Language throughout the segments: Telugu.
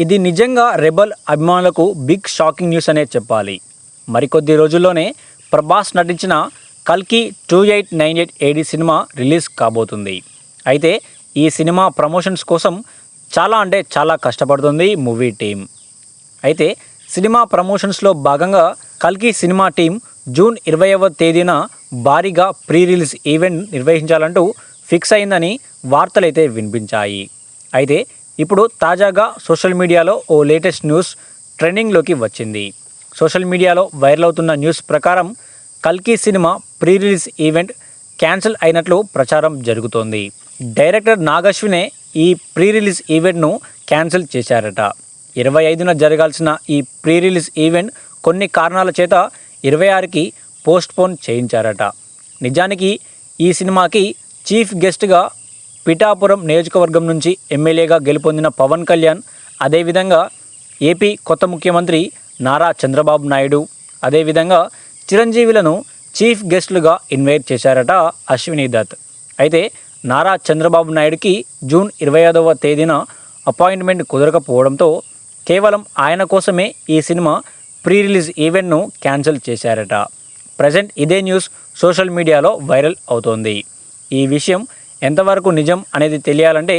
ఇది నిజంగా రెబల్ అభిమానులకు బిగ్ షాకింగ్ న్యూస్ అనే చెప్పాలి. మరికొద్ది రోజుల్లోనే ప్రభాస్ నటించిన కల్కి 2898 AD సినిమా రిలీజ్ కాబోతుంది. అయితే ఈ సినిమా ప్రమోషన్స్ కోసం చాలా కష్టపడుతుంది మూవీ టీం. అయితే సినిమా ప్రమోషన్స్లో భాగంగా కల్కి సినిమా టీం జూన్ 20వ తేదీన భారీగా ప్రీ రిలీజ్ ఈవెంట్ నిర్వహించాలంటూ ఫిక్స్ అయిందని వార్తలైతే వినిపించాయి. అయితే ఇప్పుడు తాజాగా సోషల్ మీడియాలో ఓ లేటెస్ట్ న్యూస్ ట్రెండింగ్లోకి వచ్చింది. సోషల్ మీడియాలో వైరల్ అవుతున్న న్యూస్ ప్రకారం కల్కి cinema pre release event cancel అయినట్లు ప్రచారం జరుగుతోంది. డైరెక్టర్ నాగశ్వినే ఈ ప్రీ రిలీజ్ ఈవెంట్ను క్యాన్సిల్ చేశారట. 25న జరగాల్సిన ఈ ప్రీ రిలీజ్ ఈవెంట్ కొన్ని కారణాల చేత 26కి పోస్ట్పోన్ చేయించారట. నిజానికి ఈ సినిమాకి చీఫ్ గెస్ట్గా పిఠాపురం నియోజకవర్గం నుంచి ఎమ్మెల్యేగా గెలుపొందిన పవన్ కళ్యాణ్, అదేవిధంగా ఏపీ కొత్త ముఖ్యమంత్రి నారా చంద్రబాబు నాయుడు, అదేవిధంగా చిరంజీవులను చీఫ్ గెస్టులుగా ఇన్వైట్ చేశారట అశ్విని దత్. అయితే నారా చంద్రబాబు నాయుడుకి జూన్ 25వ తేదీన అపాయింట్మెంట్ కుదరకపోవడంతో కేవలం ఆయన కోసమే ఈ సినిమా ప్రీ రిలీజ్ ఈవెంట్ను క్యాన్సిల్ చేశారట. ప్రజెంట్ ఇదే న్యూస్ సోషల్ మీడియాలో వైరల్ అవుతోంది. ఈ విషయం ఎంతవరకు నిజం అనేది తెలియాలంటే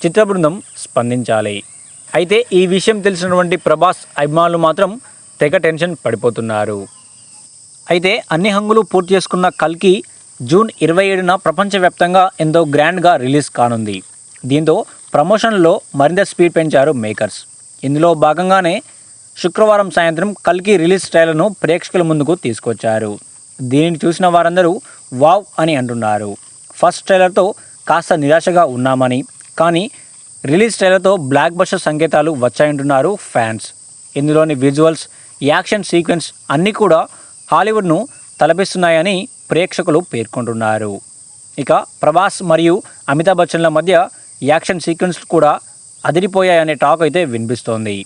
చిత్ర బృందం స్పందించాలి. అయితే ఈ విషయం తెలిసినటువంటి ప్రభాస్ అభిమానులు మాత్రం తెగ టెన్షన్ పడిపోతున్నారు. అయితే అన్ని హంగులు పూర్తి చేసుకున్న కల్కి జూన్ 27న ప్రపంచవ్యాప్తంగా ఎంతో గ్రాండ్గా రిలీజ్ కానుంది. దీంతో ప్రమోషన్లో మరింత స్పీడ్ పెంచారు మేకర్స్. ఇందులో భాగంగానే శుక్రవారం సాయంత్రం కల్కి రిలీజ్ ట్రైలర్ను ప్రేక్షకుల ముందుకు తీసుకొచ్చారు. దీనిని చూసిన వారందరూ వావ్ అని అంటున్నారు. ఫస్ట్ ట్రైలర్తో కాస్త నిరాశగా ఉన్నామని, కానీ రిలీజ్ ట్రైలర్తో బ్లాక్ బస్టర్ సంకేతాలు వచ్చాయంటున్నారు ఫ్యాన్స్. ఇందులోని విజువల్స్, యాక్షన్ సీక్వెన్స్ అన్నీ కూడా హాలీవుడ్ను తలపిస్తున్నాయని ప్రేక్షకులు పేర్కొంటున్నారు. ఇక ప్రభాస్ మరియు అమితాబ్ బచ్చన్ల మధ్య యాక్షన్ సీక్వెన్స్ కూడా అదిరిపోయాయనే టాక్ అయితే వినిపిస్తోంది.